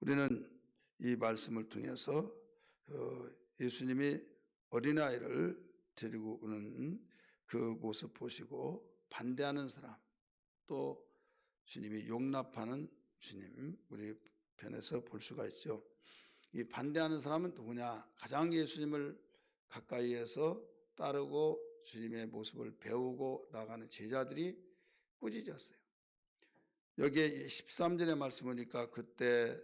우리는 이 말씀을 통해서 예수님이 어린아이를 데리고 오는 그 모습 보시고 반대하는 사람, 또 주님이 용납하는 주님, 우리 편에서 볼 수가 있죠. 이 반대하는 사람은 누구냐? 가장 예수님을 가까이에서 따르고 주님의 모습을 배우고 나가는 제자들이 꾸짖었어요. 여기에 13절의 말씀 보니까 그때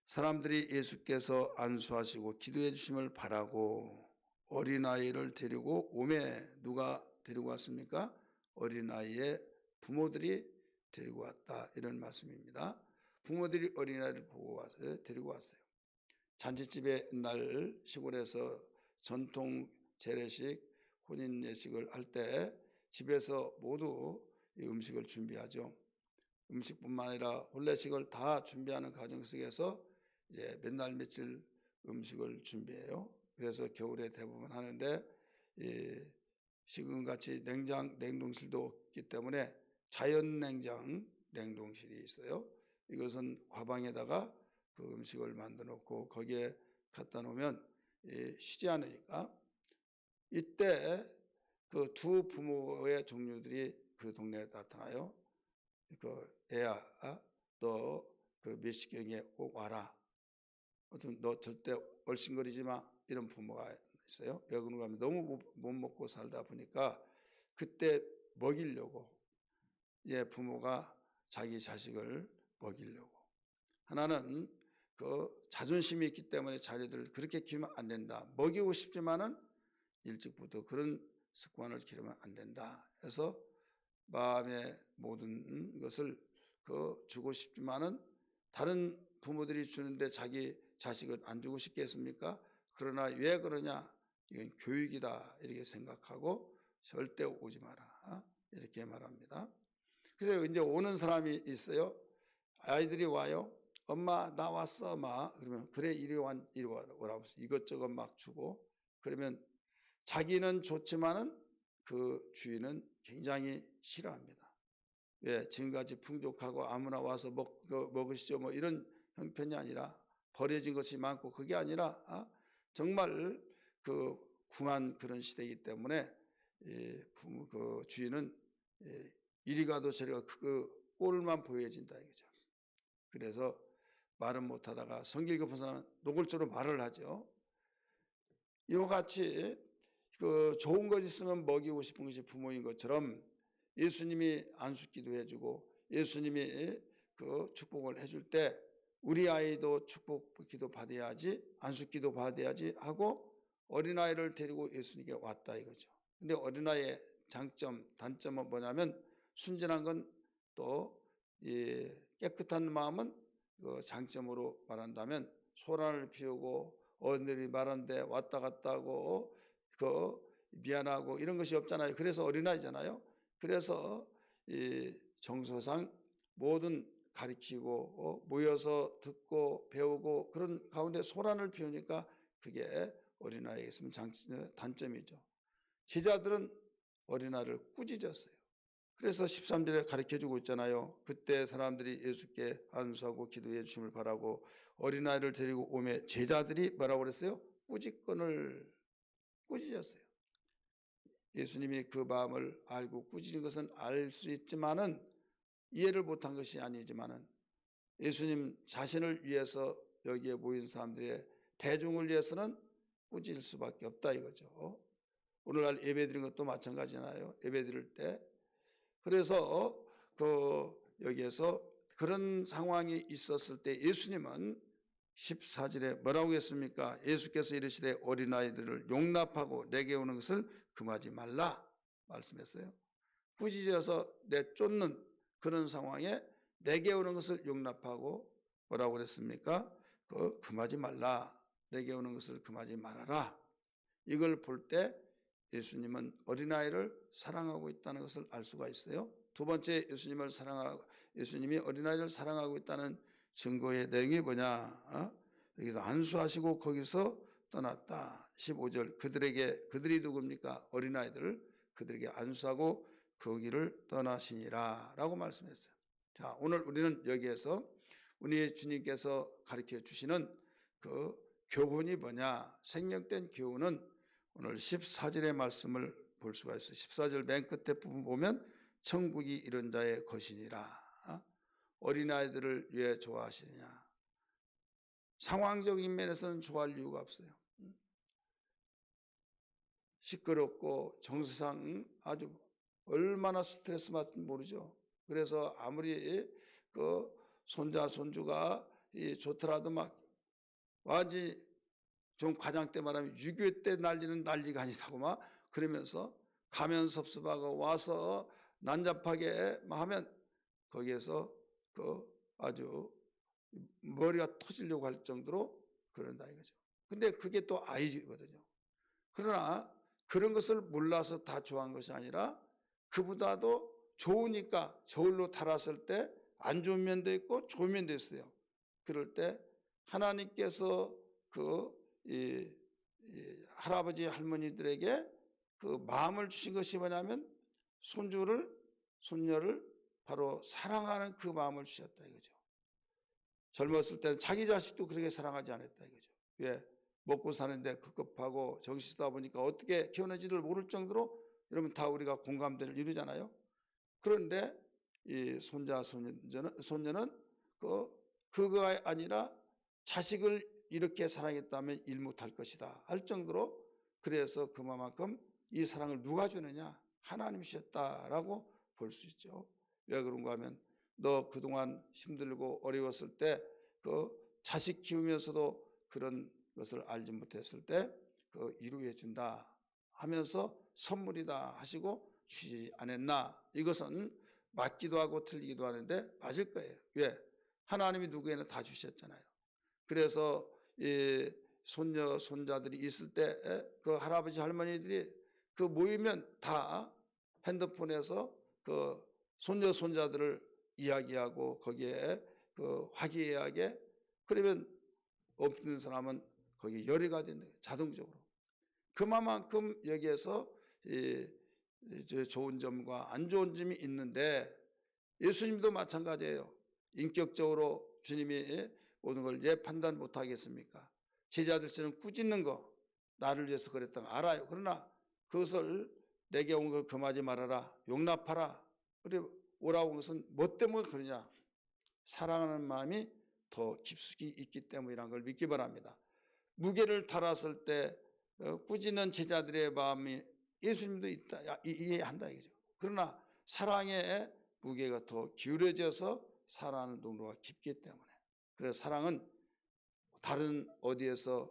사람들이 예수께서 안수하시고 기도해 주심을 바라고 어린아이를 데리고 오매. 누가 데리고 왔습니까? 어린아이의 부모들이 데리고 왔다, 이런 말씀입니다. 부모들이 어린아이를 데리고 왔어요. 잔치집에 옛날 시골에서 전통 재래식 혼인 예식을 할 때 집에서 모두 이 음식을 준비하죠. 음식뿐만 아니라 혼례식을 다 준비하는 과정 속에서 이제 몇 날 며칠 음식을 준비해요. 그래서 겨울에 대부분 하는데 지금같이 냉동실도 없기 때문에 자연냉장 냉동실이 있어요. 이것은 과방에다가 그 음식을 만들어 놓고 거기에 갖다 놓으면 쉬지 않으니까, 이때 그 두 부모의 종류들이 그 동네에 나타나요. 애야, 너 그 몇 시경에 꼭 와라. 너 절대 얼씬거리지 마. 이런 부모가 있어요. 왜 그런가 하면 너무 못 먹고 살다 보니까 그때 먹이려고, 부모가 자기 자식을 먹이려고. 하나는 그 자존심이 있기 때문에 자녀들을 그렇게 키우면 안 된다. 먹이고 싶지만은 일찍부터 그런 습관을 기르면 안 된다. 해서 마음의 모든 것을 주고 싶지만은 다른 부모들이 주는데 자기 자식은 안 주고 싶겠습니까? 그러나 왜 그러냐? 이건 교육이다, 이렇게 생각하고 절대 오지 마라, 이렇게 말합니다. 그래서 이제 오는 사람이 있어요. 아이들이 와요. 엄마 나 왔어, 엄마. 그러면 그래 이리 오라고 이것저것 막 주고, 그러면 자기는 좋지만은 그 주인은 굉장히 싫어합니다. 왜? 지금까지 풍족하고 아무나 와서 먹으시죠, 뭐 이런 형편이 아니라 버려진 것이 많고, 그게 아니라 정말 그 궁한 그런 시대이기 때문에 그 주인은 이리 가도 저리 가도 그 꼴만 보여진다 이거죠. 그래서 말은 못하다가 성질 급한 사람은 노골적으로 말을 하죠. 이와 같이 그 좋은 것 있으면 먹이고 싶은 것이 부모인 것처럼 예수님이 안수기도 해주고 예수님이 그 축복을 해줄 때 우리 아이도 축복기도 받아야지, 안수기도 받아야지 하고 어린아이를 데리고 예수님께 왔다 이거죠. 근데 어린아이의 장점, 단점은 뭐냐면 순진한 건 또 깨끗한 마음은 그 장점으로 말한다면 소란을 피우고 어른들이 말하는데 왔다 갔다 하고 미안하고 이런 것이 없잖아요. 그래서 어린아이잖아요. 그래서 정서상 모든 가르치고 모여서 듣고 배우고 그런 가운데 소란을 피우니까 그게 어린아이에게 있으면 단점이죠. 제자들은 어린아이를 꾸짖었어요. 그래서 13절에 가르쳐주고 있잖아요. 그때 사람들이 예수께 안수하고 기도해 주심을 바라고 어린아이를 데리고 오매. 제자들이 뭐라고 그랬어요? 꾸짖건을 꾸짖었어요. 예수님이 그 마음을 알고 꾸짖은 것은 알 수 있지만은 이해를 못한 것이 아니지만은 예수님 자신을 위해서 여기에 모인 사람들의 대중을 위해서는 꾸짖을 수밖에 없다 이거죠. 오늘날 예배드리는 것도 마찬가지잖아요. 예배드릴 때. 그래서 여기에서 그런 상황이 있었을 때 예수님은 14절에 뭐라고 했습니까? 예수께서 이르시되 어린아이들을 용납하고 내게 오는 것을 금하지 말라 말씀했어요. 꾸짖어서 내쫓는 그런 상황에 내게 오는 것을 용납하고 뭐라고 그랬습니까? 금하지 말라. 내게 오는 것을 금하지 말아라. 이걸 볼 때 예수님은 어린아이를 사랑하고 있다는 것을 알 수가 있어요. 두 번째, 예수님이 어린아이를 사랑하고 있다는 증거의 내용이 뭐냐? 여기서 안수하시고 거기서 떠났다. 15절, 그들이 누굽니까? 어린아이들, 그들에게 안수하고 거기를 떠나시니라 라고 말씀했어요. 자, 오늘 우리는 여기에서 우리 주님께서 가르쳐 주시는 그 교훈이 뭐냐? 생명된 교훈은 오늘 14절의 말씀을 볼 수가 있어요. 14절 맨 끝에 부분 보면 천국이 이런 자의 것이니라. 어린아이들을 왜 좋아하시느냐? 상황적인 면에서는 좋아할 이유가 없어요. 시끄럽고 정서상 아주 얼마나 스트레스 받는지 모르죠. 그래서 아무리 그 손자 손주가 좋더라도 막 완전히 좀 과장 때 말하면 6.25 때 난리는 난리가 아니다고 막 그러면서 가면 섭섭하고 와서 난잡하게 하면 거기에서 그 아주 머리가 터지려고 할 정도로 그런다 이거죠. 근데 그게 또 아이거든요. 그러나 그런 것을 몰라서 다 좋아한 것이 아니라 그보다도 좋으니까 저울로 달았을 때 안 좋은 면도 있고 좋은 면도 있어요. 그럴 때 하나님께서 이 할아버지 할머니들에게 그 마음을 주신 것이 뭐냐면 손주를 손녀를 바로 사랑하는 그 마음을 주셨다 이거죠. 젊었을 때는 자기 자식도 그렇게 사랑하지 않았다 이거죠. 왜? 먹고 사는데 급급하고 정신 쓰다 보니까 어떻게 키우는지를 모를 정도로 여러분 다 우리가 공감대를 이루잖아요. 그런데 이 손자 손녀는 그거가 아니라 자식을 이렇게 사랑했다면 일 못할 것이다 할 정도로 그래서 그만큼 이 사랑을 누가 주느냐? 하나님이셨다라고 볼 수 있죠. 왜 그런가 하면 너 그동안 힘들고 어려웠을 때 그 자식 키우면서도 그런 것을 알지 못했을 때 그 이루해 준다 하면서 선물이다 하시고 주지 않았나? 이것은 맞기도 하고 틀리기도 하는데 맞을 거예요. 왜? 하나님이 누구에나 다 주셨잖아요. 그래서 이 손녀 손자들이 있을 때 그 할아버지 할머니들이 그 모이면 다 핸드폰에서 그 손녀 손자들을 이야기하고 거기에 그 화기애애하게 그러면 없는 사람은 거기 열의가 된다 자동적으로. 그만큼 여기에서 좋은 점과 안 좋은 점이 있는데 예수님도 마찬가지예요. 인격적으로 주님이 모든 걸 판단 못하겠습니까? 제자들처럼 꾸짖는 거 나를 위해서 그랬던 거 알아요. 그러나 그것을 내게 온 걸 금하지 말아라. 용납하라. 그래 오라고 한 것은 뭐 때문에 그러냐? 사랑하는 마음이 더 깊숙이 있기 때문이라는 걸 믿기 바랍니다. 무게를 달았을 때 꾸짖는 제자들의 마음이 예수님도 있다, 이해한다 이거죠. 그러나 사랑의 무게가 더 기울어져서 사랑하는 동로가 깊기 때문에 그래서 사랑은 다른 어디에서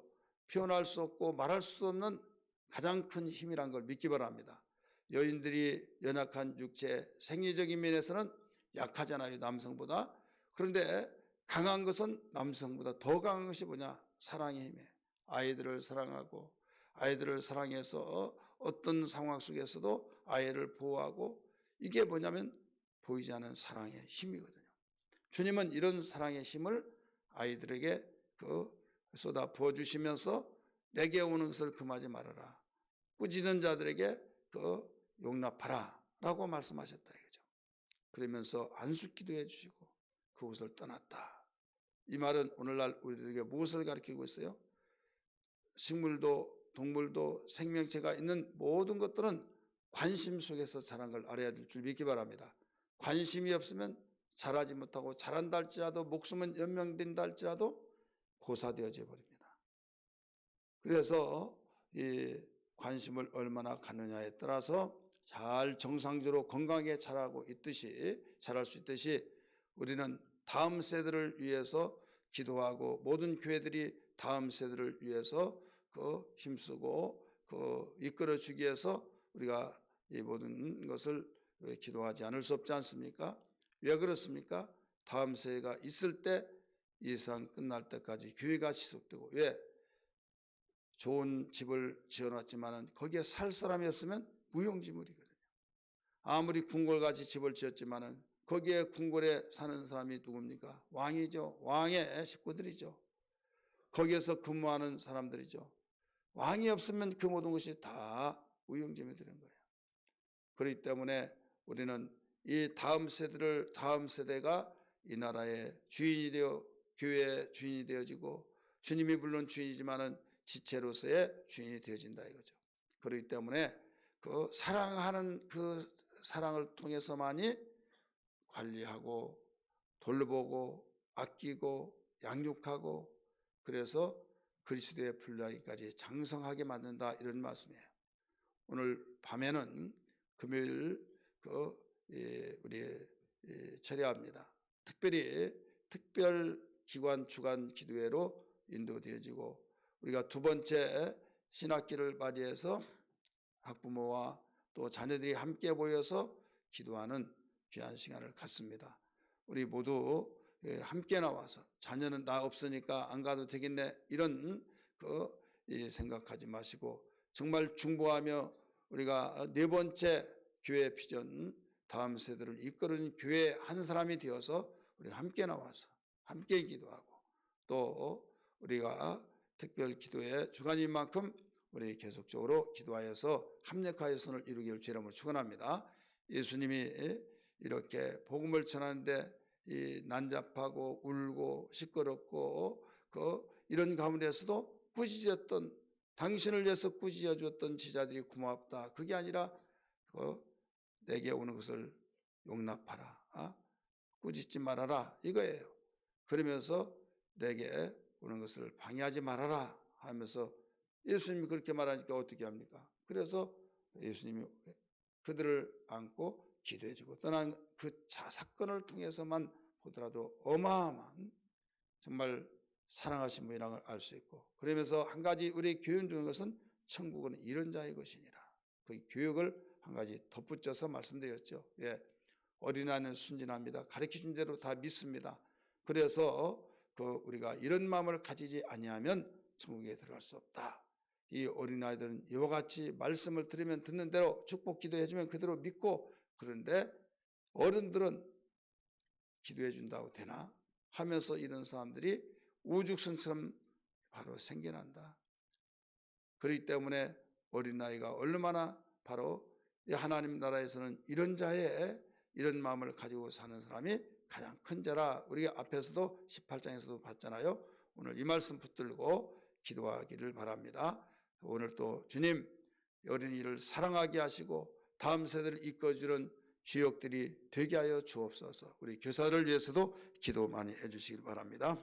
표현할 수 없고 말할 수 없는 가장 큰 힘이란 걸 믿기 바랍니다. 여인들이 연약한 육체 생리적인 면에서는 약하잖아요, 남성보다. 그런데 강한 것은 남성보다 더 강한 것이 뭐냐? 사랑의 힘이에요. 아이들을 사랑하고 아이들을 사랑해서 어떤 상황 속에서도 아이를 보호하고 이게 뭐냐면 보이지 않는 사랑의 힘이거든요. 주님은 이런 사랑의 힘을 아이들에게 쏟아 부어주시면서 내게 오는 것을 금하지 말아라. 꾸짖는 자들에게 용납하라 라고 말씀하셨다 이거죠. 그러면서 안수기도 해주시고 그곳을 떠났다. 이 말은 오늘날 우리들에게 무엇을 가르치고 있어요? 식물도 동물도 생명체가 있는 모든 것들은 관심 속에서 자란 걸 알아야 될 줄 믿기 바랍니다. 관심이 없으면 자라지 못하고 자란다 할지라도 목숨은 연명된다 할지라도 고사되어져 버립니다. 그래서 이 관심을 얼마나 갖느냐에 따라서 잘 정상적으로 건강하게 자랄 수 있듯이 우리는 다음 세대를 위해서 기도하고 모든 교회들이 다음 세대를 위해서 힘쓰고 이끌어 주기 위해서 우리가 이 모든 것을 기도하지 않을 수 없지 않습니까? 왜 그렇습니까? 다음 세대가 있을 때 이 세상 끝날 때까지 교회가 지속되고 왜? 좋은 집을 지어놨지만 거기에 살 사람이 없으면 무용지물이거든요. 아무리 궁궐같이 집을 지었지만 거기에 궁궐에 사는 사람이 누굽니까? 왕이죠. 왕의 식구들이죠. 거기에서 근무하는 사람들이죠. 왕이 없으면 그 모든 것이 다 무용지물이 되는 거예요. 그렇기 때문에 우리는 이 다음 세대가 이 나라의 주인이 되어 교회의 주인이 되어지고 주님이 물론 주인이지만은 지체로서의 주인이 되어진다 이거죠. 그렇기 때문에 그 사랑하는 그 사랑을 통해서만이 관리하고 돌보고 아끼고 양육하고 그래서 그리스도의 분량까지 장성하게 만든다 이런 말씀이에요. 오늘 밤에는 금요일 우리 철야합니다. 특별히 특별 기관 주간 기도회로 인도되어지고 우리가 두 번째 신학기를 맞이해서 학부모와 또 자녀들이 함께 모여서 기도하는 귀한 시간을 갖습니다. 우리 모두 함께 나와서 자녀는 나 없으니까 안 가도 되겠네 이런 생각하지 마시고 정말 중보하며 우리가 네 번째 교회 비전 다음 세대를 이끄는 교회 한 사람이 되어서 우리 함께 나와서 함께 기도하고 또 우리가 특별 기도의 주간인 만큼 우리 계속적으로 기도하여서 합력하여 선을 이루기를 주의 이름으로 축원합니다. 예수님이 이렇게 복음을 전하는데 이 난잡하고 울고 시끄럽고 이런 가운데서도 꾸짖었던 당신을 위해서 꾸짖어 주었던 제자들이 고맙다. 그게 아니라 내게 오는 것을 용납하라. 꾸짖지 말아라 이거예요. 그러면서 내게 오는 것을 방해하지 말아라 하면서 예수님이 그렇게 말하니까 어떻게 합니까? 그래서 예수님이 그들을 안고 기도해주고 떠난 그 사건을 통해서만 보더라도 어마어마한 정말 사랑하신 분이라는 걸 알 수 있고 그러면서 한 가지 우리 교훈 중인 것은 천국은 이런 자의 것이니라. 그 교육을 한 가지 덧붙여서 말씀드렸죠. 예, 어린아이는 순진합니다. 가르쳐준 대로 다 믿습니다. 그래서 우리가 이런 마음을 가지지 아니하면 천국에 들어갈 수 없다. 이 어린아이들은 이와 같이 말씀을 들으면 듣는 대로 축복 기도해주면 그대로 믿고 그런데 어른들은 기도해 준다고 되나 하면서 이런 사람들이 우죽순처럼 바로 생겨난다. 그렇기 때문에 어린아이가 얼마나 바로 하나님 나라에서는 이런 자의 이런 마음을 가지고 사는 사람이 가장 큰 자라 우리가 앞에서도 18장에서도 봤잖아요. 오늘 이 말씀 붙들고 기도하기를 바랍니다. 오늘 또 주님 어린이를 사랑하게 하시고 다음 세대를 이끌어주는 주역들이 되게 하여 주옵소서. 우리 교사를 위해서도 기도 많이 해주시길 바랍니다.